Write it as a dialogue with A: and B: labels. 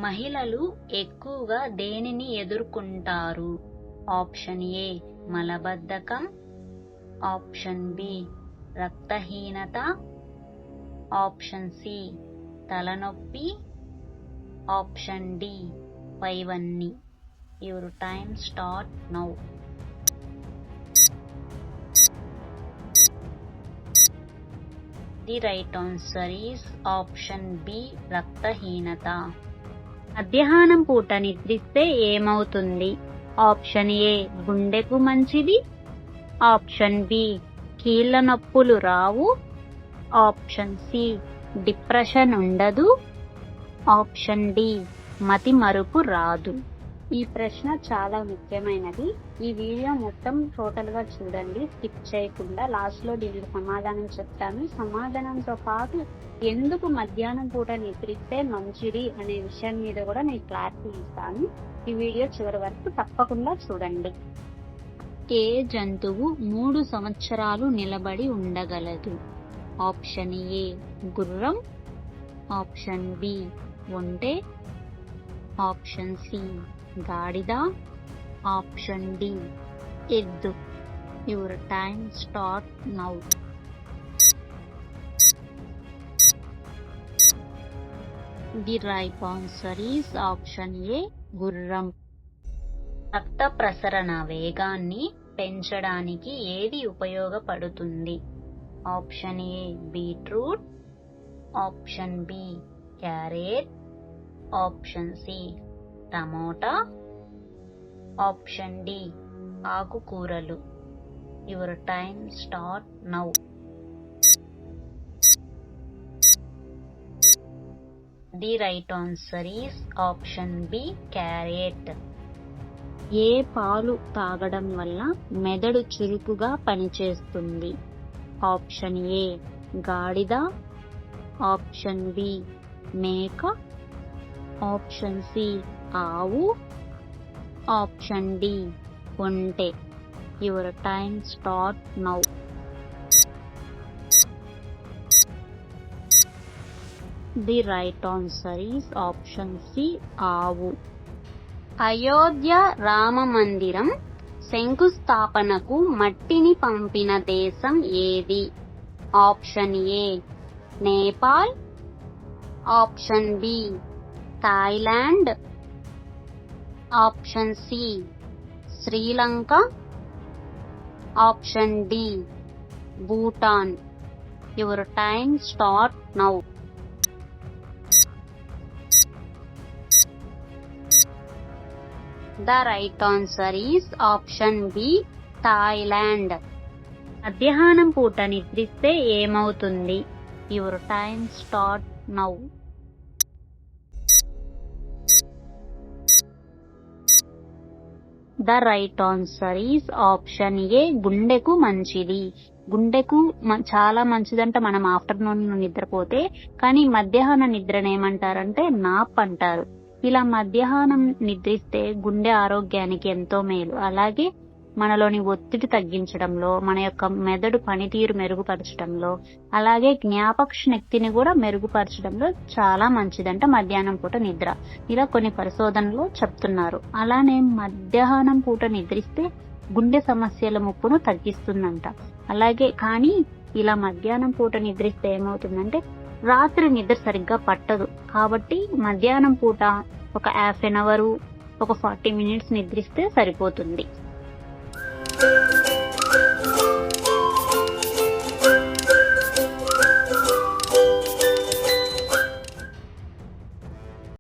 A: మహిళలు ఎక్కువగా దేనిని ఎదుర్కొంటారు? ఆప్షన్ ఏ మలబద్ధకం, ఆప్షన్ బి రక్తహీనత, ఆప్షన్ సి తలనొప్పి, ఆప్షన్ డి పైవన్నీ. Your time start now. The right answer is option B రక్తహీనత. మధ్యాహ్నం పూట నిద్రిస్తే ఏమవుతుంది? ఆప్షన్ ఏ గుండెకు మంచిది, ఆప్షన్ బి కీళ్ళ నొప్పులు రావు, ఆప్షన్ సి డిప్రెషన్ ఉండదు, ఆప్షన్ డి మతిమరుపు రాదు. ఈ ప్రశ్న చాలా ముఖ్యమైనది. ఈ వీడియో మొత్తం టోటల్ గా చూడండి, స్కిప్ చేయకుండా. లాస్ట్ లో దీనికి సమాధానం చెప్తాను. సమాధానంతో పాటు ఎందుకు మధ్యాహ్నం పూట నిద్రిస్తే మంచిది అనే విషయం మీద కూడా నేను క్లారిటీ ఇస్తాను. ఈ వీడియో చివరి వరకు తప్పకుండా చూడండి. ఏ జంతువు 3 సంవత్సరాలు నిలబడి ఉండగలదు? ఆప్షన్ ఏ గుర్రం, ఆప్షన్ బి ఒంటె, ఆప్షన్ సి గాడిద, ఆప్షన్ డి ఎద్దు. Your time start now. The right answer is option A గుర్రం. రక్త ప్రసరణ వేగాన్ని పెంచడానికి ఏది ఉపయోగపడుతుంది? Option A beetroot, option B carrot, option C tomato, option D ఆకుకూరలు. Your time start now. The right answer is option B carrot. ఏ పాలు తాగడం వల్ల మెదడు చురుకుగా పనిచేస్తుంది? ఆప్షన్ ఏ గాడిద, ఆప్షన్ బి మేక, ఆప్షన్ సి ఆవు, ఆప్షన్ డి ఒంటె. Your time start now. The right answer is option C ఆవు. అయోధ్య రామ మందిరం శంకుస్థాపనకు మట్టిని పంపిన దేశం ఏది? Option A Nepal, option B Thailand, option C Sri Lanka, option D Bhutan. యువర్ టైమ్ స్టార్ట్ నౌ. The right answer is option B Thailand. మధ్యాహ్నం పూట నిద్రిస్తే ఏమవుతుంది? Your time start now. The right answer is option A గుండెకు మంచిది. గుండెకు చాలా మంచిదంట మనం ఆఫ్టర్నూన్ నిద్రపోతే. కానీ మధ్యాహ్న నిద్రను ఏమంటారంటే నాప్ అంటారు. ఇలా మధ్యాహ్నం నిద్రిస్తే గుండె ఆరోగ్యానికి ఎంతో మేలు. అలాగే మనలోని ఒత్తిడి తగ్గించడంలో, మన యొక్క మెదడు పనితీరు మెరుగుపరచడంలో, అలాగే జ్ఞాపక శక్తిని కూడా మెరుగుపరచడంలో చాలా మంచిదంట మధ్యాహ్నం పూట నిద్ర. ఇలా కొన్ని పరిశోధనలు చెప్తున్నారు. అలానే మధ్యాహ్నం పూట నిద్రిస్తే గుండె సమస్యల ముప్పును తగ్గిస్తుందంట. అలాగే కానీ ఇలా మధ్యాహ్నం పూట నిద్రిస్తే ఏమవుతుందంటే రాత్రి నిద్ర సరిగ్గా పట్టదు. కాబట్టి మధ్యాహ్నం పూట ఒక ½ an hour, ఒక 40 minutes నిద్రిస్తే సరిపోతుంది.